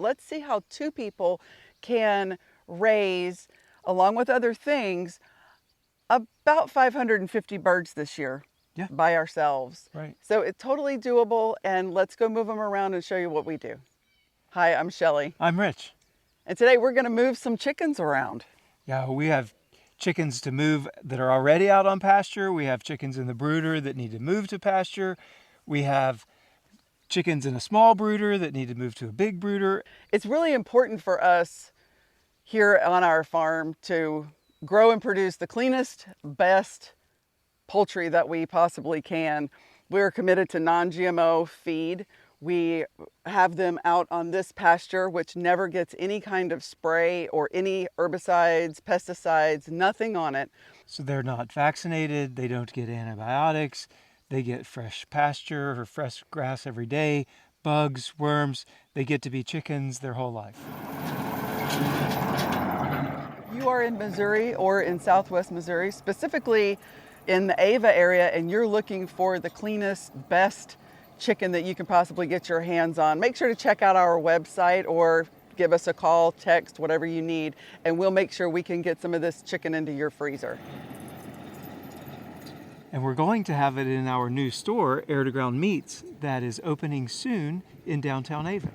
Let's see how two people can raise, along with other things, about 550 birds this year. Yeah. By ourselves. Right. So it's totally doable, and let's go move them around and show you what we do. Hi, I'm Shelley. I'm Rich. And today we're going to move some chickens around. Yeah, we have chickens to move that are already out on pasture. We have chickens in the brooder that need to move to pasture. We have chickens in a small brooder that need to move to a big brooder. It's really important for us here on our farm to grow and produce the cleanest, best poultry that we possibly can. We're committed to non-GMO feed. We have them out on this pasture, which never gets any kind of spray or any herbicides, pesticides, nothing on it. So they're not vaccinated, they don't get antibiotics, they get fresh pasture or fresh grass every day, bugs, worms. They get to be chickens their whole life. You are in Missouri or in Southwest Missouri, specifically in the Ava area, and you're looking for the cleanest, best chicken that you can possibly get your hands on. Make sure to check out our website or give us a call, text, whatever you need, and we'll make sure we can get some of this chicken into your freezer. And we're going to have it in our new store, Air to Ground Meats, that is opening soon in downtown Ava.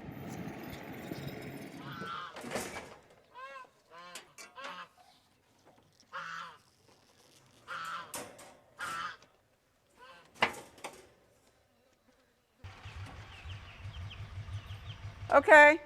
Okay.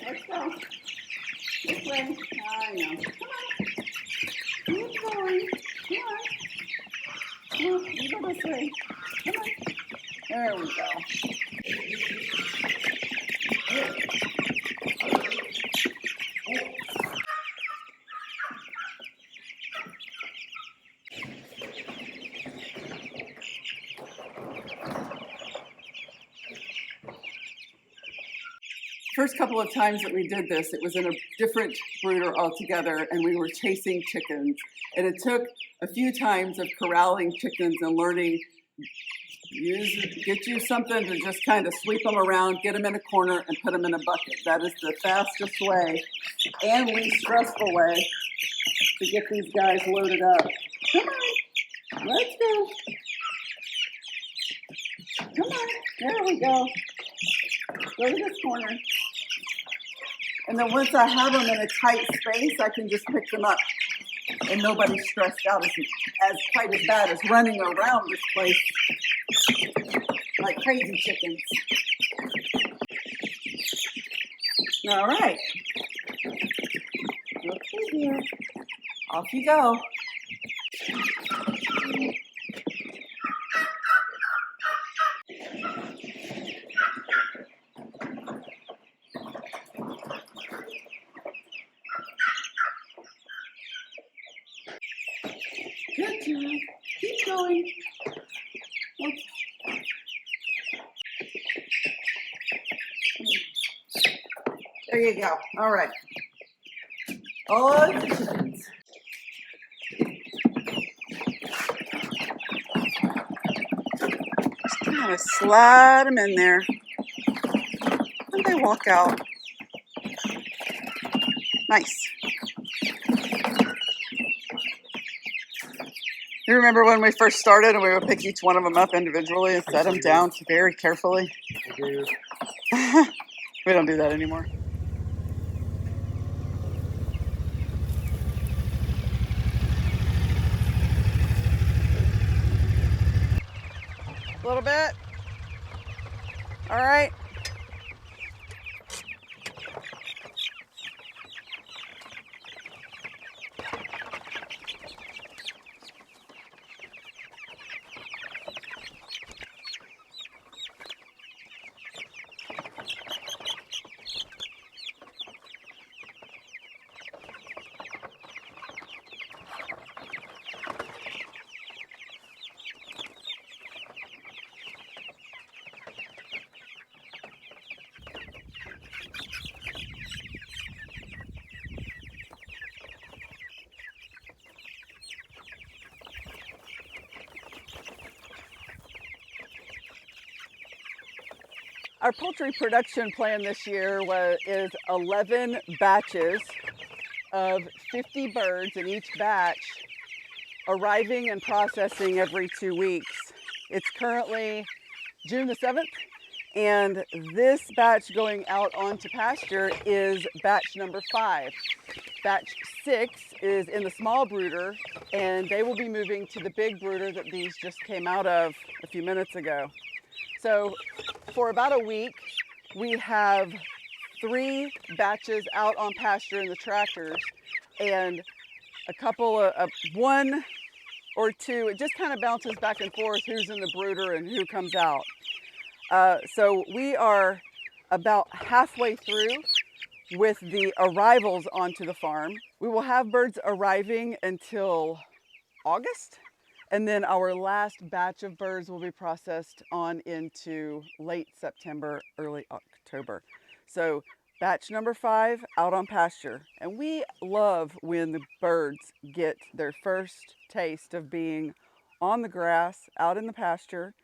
Let's go. This way. I know. Come on. Keep going. Come on. Come on. You go this way. Come on. There we go. First couple of times that we did this, it was in a different brooder altogether, and we were chasing chickens. And it took a few times of corralling chickens and learning, get you something to just kind of sweep them around, get them in a corner, and put them in a bucket. That is the fastest way and least stressful way to get these guys loaded up. Come on, let's go. Come on, there we go. Go to this corner. And then once I have them in a tight space, I can just pick them up. And nobody's stressed out as quite as bad as running around this place like crazy chickens. All right. Okay, dear. Off you go. Good job. Keep going. Okay. There you go. All right. All the chickens. Just kind of slide them in there. And they walk out. Nice. You remember when we first started and we would pick each one of them up individually and set them down very carefully? I do. We don't do that anymore. A little bit. All right. Our poultry production plan this year is 11 batches of 50 birds, in each batch arriving and processing every 2 weeks. It's currently June the 7th, and this batch going out onto pasture is batch number 5. Batch 6 is in the small brooder, and they will be moving to the big brooder that these just came out of a few minutes ago. So for about a week, we have 3 batches out on pasture in the tractors, and a couple of 1 or 2, it just kind of bounces back and forth who's in the brooder and who comes out. So we are about halfway through with the arrivals onto the farm. We will have birds arriving until August, and then our last batch of birds will be processed on into late September, early October. So batch number 5 out on pasture. And we love when the birds get their first taste of being on the grass, out in the pasture.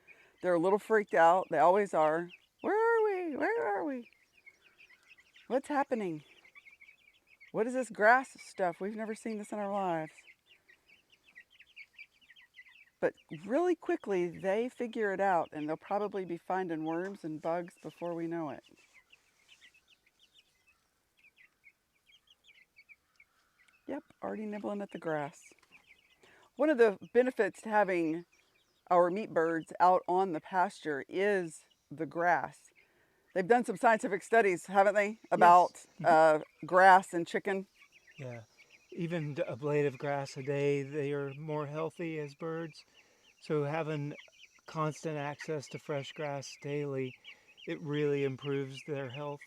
They're a little freaked out. They always are. Where are we? Where are we? What's happening? What is this grass stuff? We've never seen this in our lives. But really quickly, they figure it out, and they'll probably be finding worms and bugs before we know it. Yep, already nibbling at the grass. One of the benefits to having our meat birds out on the pasture is the grass. They've done some scientific studies, haven't they, about grass and chicken? Yeah, even a blade of grass a day, they are more healthy as birds. So having constant access to fresh grass daily, it really improves their health.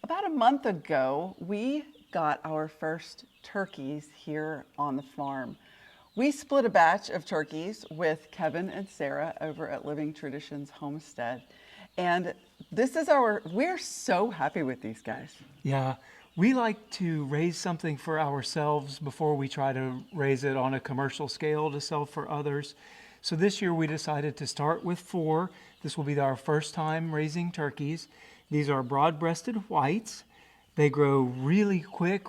About a month ago, we got our first turkeys here on the farm. We split a batch of turkeys with Kevin and Sarah over at Living Traditions Homestead. And we're so happy with these guys. Yeah, we like to raise something for ourselves before we try to raise it on a commercial scale to sell for others. So this year we decided to start with 4. This will be our first time raising turkeys. These are broad-breasted whites. They grow really quick,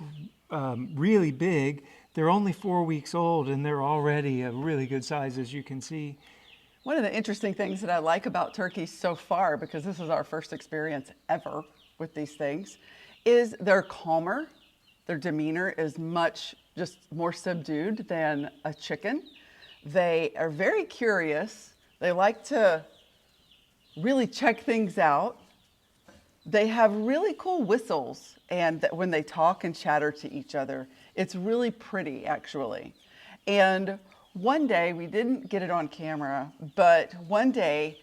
really big. They're only 4 weeks old, and they're already a really good size, as you can see. One of the interesting things that I like about turkeys so far, because this is our first experience ever with these things, is they're calmer. Their demeanor is much just more subdued than a chicken. They are very curious. They like to really check things out. They have really cool whistles, and when they talk and chatter to each other, it's really pretty, actually. And one day, we didn't get it on camera, but one day,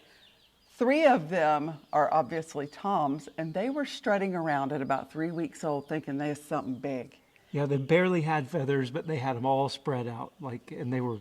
3 of them are obviously toms, and they were strutting around at about 3 weeks old, thinking they had something big. Yeah, they barely had feathers, but they had them all spread out, and they were,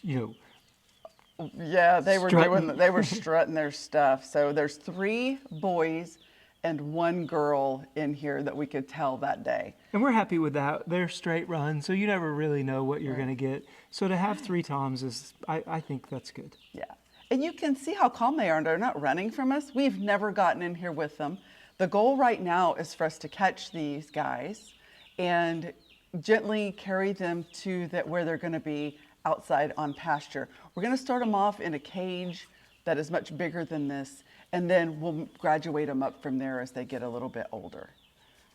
Yeah, they strutting. they were strutting their stuff. So there's 3 boys and 1 girl in here that we could tell that day. And we're happy with that. They're straight run, so you never really know what you're going to get. So to have 3 toms I think that's good. Yeah. And you can see how calm they are. They're not running from us. We've never gotten in here with them. The goal right now is for us to catch these guys and gently carry them to where they're going to be outside on pasture. We're going to start them off in a cage that is much bigger than this, and then we'll graduate them up from there as they get a little bit older.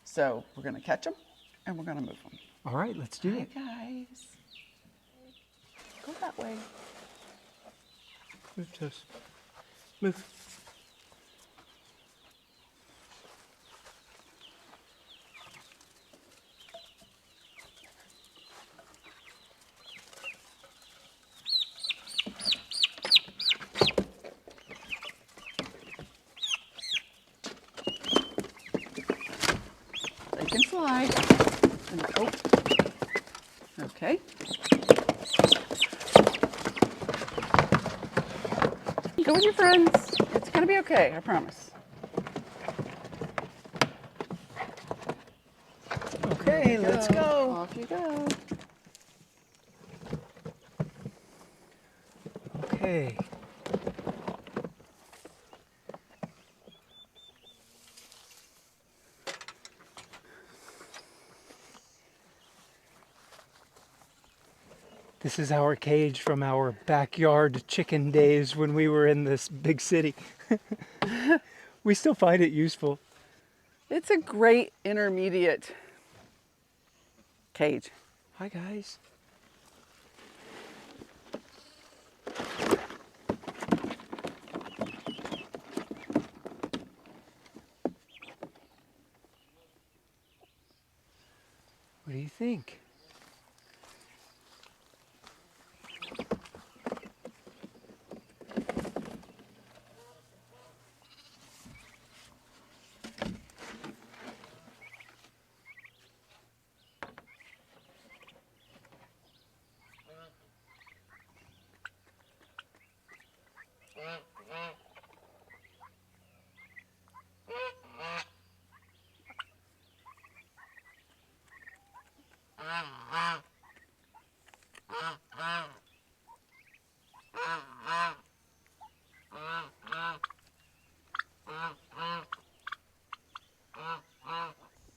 So we're going to catch them and we're going to move them. All right, let's do it. Hi, guys. Go that way. Move, Toast. Move. slide. And, oh, okay. Go with your friends. It's gonna be okay, I promise. Okay, let's go. Off you go. Okay. This is our cage from our backyard chicken days when we were in this big city. We still find it useful. It's a great intermediate cage. Hi, guys. What do you think?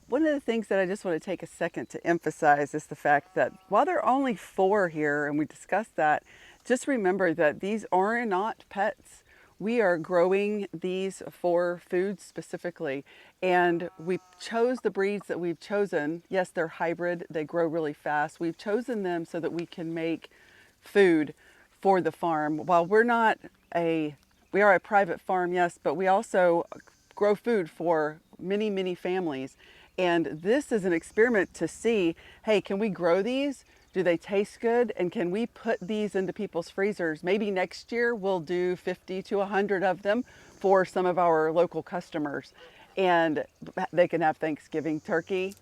One of the things that I just want to take a second to emphasize is the fact that while there are only 4 here, and we discussed that, just remember that these are not pets. We are growing these for food specifically, and we chose the breeds that we've chosen. Yes, they're hybrid, they grow really fast. We've chosen them so that we can make food for the farm. While we are a private farm, yes, but we also grow food for many, many families. And this is an experiment to see, hey, can we grow these? Do they taste good? And can we put these into people's freezers? Maybe next year we'll do 50 to 100 of them for some of our local customers. And they can have Thanksgiving turkey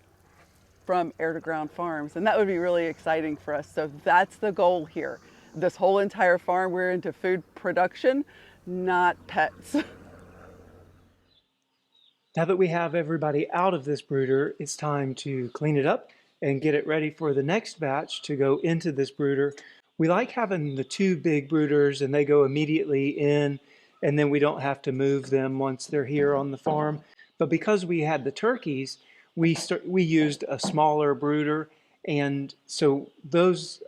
from air to ground farms. And that would be really exciting for us. So that's the goal here. This whole entire farm, we're into food production, not pets. Now that we have everybody out of this brooder, it's time to clean it up and get it ready for the next batch to go into this brooder. We like having the 2 big brooders and they go immediately in, and then we don't have to move them once they're here on the farm. But because we had the turkeys, we used a smaller brooder, and so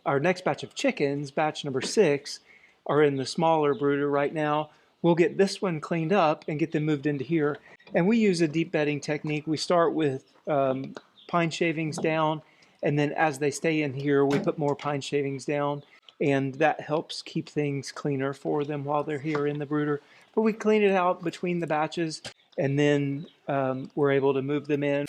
our next batch of chickens, batch number 6, are in the smaller brooder right now. We'll get this one cleaned up and get them moved into here. And we use a deep bedding technique. We start with pine shavings down, and then as they stay in here, we put more pine shavings down, and that helps keep things cleaner for them while they're here in the brooder. But we clean it out between the batches, and then we're able to move them in.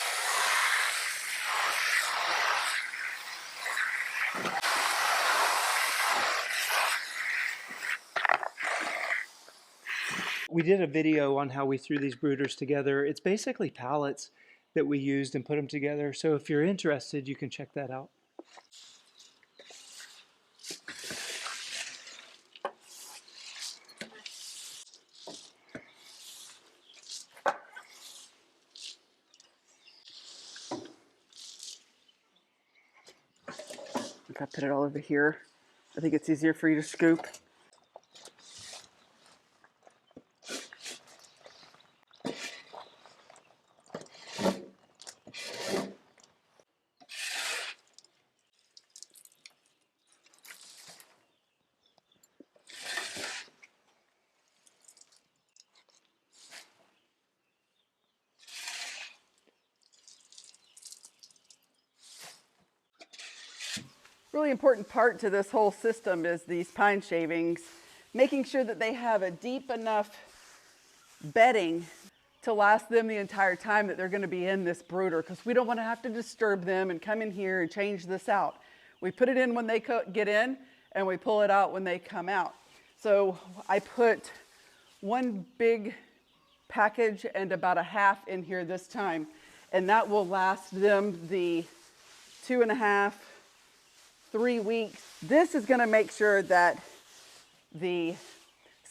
We did a video on how we threw these brooders together. It's basically pallets that we used and put them together. So if you're interested, you can check that out. If I put it all over here, I think it's easier for you to scoop. Really important part to this whole system is these pine shavings, making sure that they have a deep enough bedding to last them the entire time that they're going to be in this brooder, because we don't want to have to disturb them and come in here and change this out. We put it in when they get in, and we pull it out when they come out. So I put 1 big package and about a half in here this time. and that will last them the 2.5, 3 weeks. This is gonna make sure that the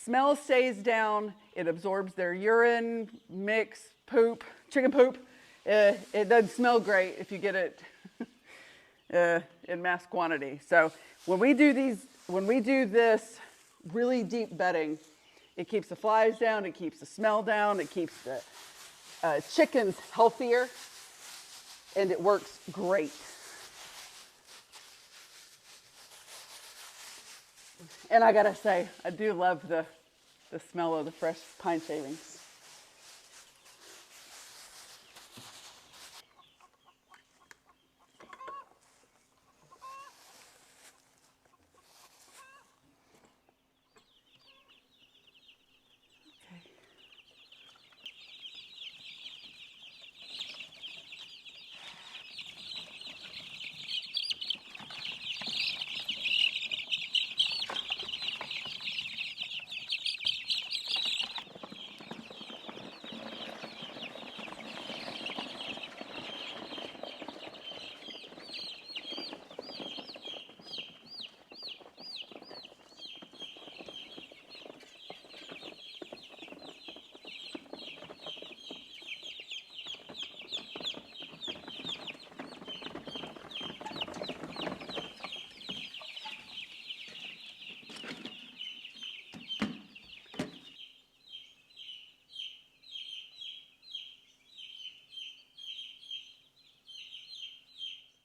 smell stays down, it absorbs their urine, mix, poop, chicken poop. It doesn't smell great if you get it in mass quantity. So when we do this really deep bedding, it keeps the flies down, it keeps the smell down, it keeps the chickens healthier, and it works great. And I gotta say, I do love the smell of the fresh pine shavings.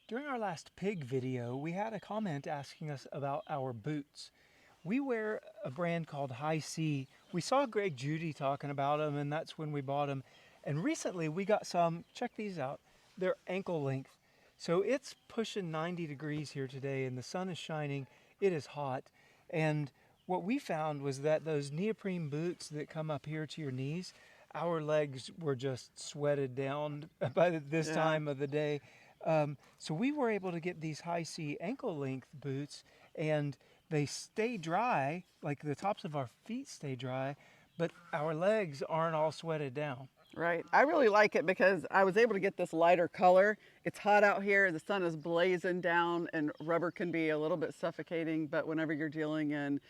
During our last pig video, we had a comment asking us about our boots. We wear a brand called Hisea. We saw Greg Judy talking about them, and that's when we bought them. And recently we got some, check these out, they're ankle length. So it's pushing 90 degrees here today, and the sun is shining, it is hot. And what we found was that those neoprene boots that come up here to your knees, our legs were just sweated down by this time of the day. So we were able to get these Hisea ankle length boots, and they stay dry, like the tops of our feet stay dry, but our legs aren't all sweated down. Right. I really like it because I was able to get this lighter color. It's hot out here, the sun is blazing down, and rubber can be a little bit suffocating, but whenever you're dealing in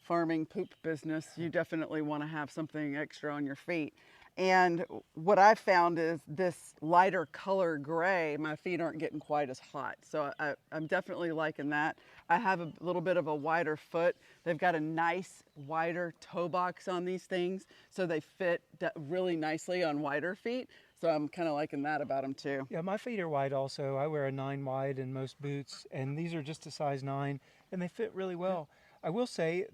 farming poop business, you definitely want to have something extra on your feet. And what I found is this lighter color gray, my feet aren't getting quite as hot. So I'm definitely liking that. I have a little bit of a wider foot. They've got a nice wider toe box on these things, so they fit really nicely on wider feet. So I'm kind of liking that about them too. Yeah, my feet are wide also. I wear a 9 wide in most boots, and these are just a size 9, and they fit really well. I will say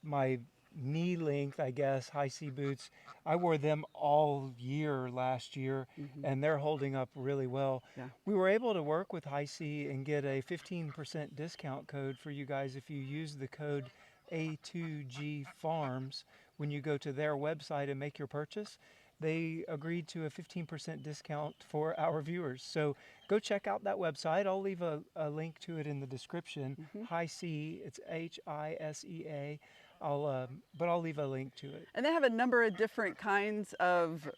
my knee length, I guess, Hisea boots, I wore them all year last year, and they're holding up really well. Yeah. We were able to work with Hisea and get a 15% discount code for you guys if you use the code A2G Farms when you go to their website and make your purchase. They agreed to a 15% discount for our viewers. So go check out that website. I'll leave a link to it in the description. Hisea, it's Hisea. But I'll leave a link to it. And they have a number of different kinds of,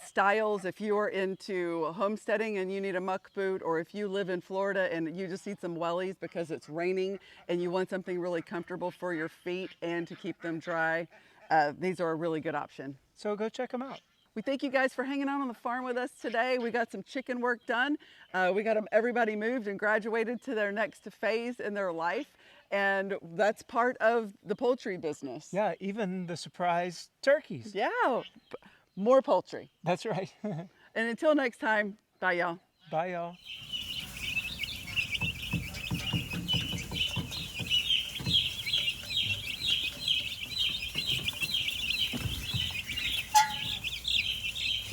styles. If you're into homesteading and you need a muck boot, or if you live in Florida and you just need some wellies because it's raining and you want something really comfortable for your feet and to keep them dry, these are a really good option. So go check them out. We thank you guys for hanging out on the farm with us today. We got some chicken work done. We got everybody moved and graduated to their next phase in their life. And that's part of the poultry business. Yeah, even the surprise turkeys. Yeah, more poultry. That's right. And until next time, bye y'all. Bye y'all.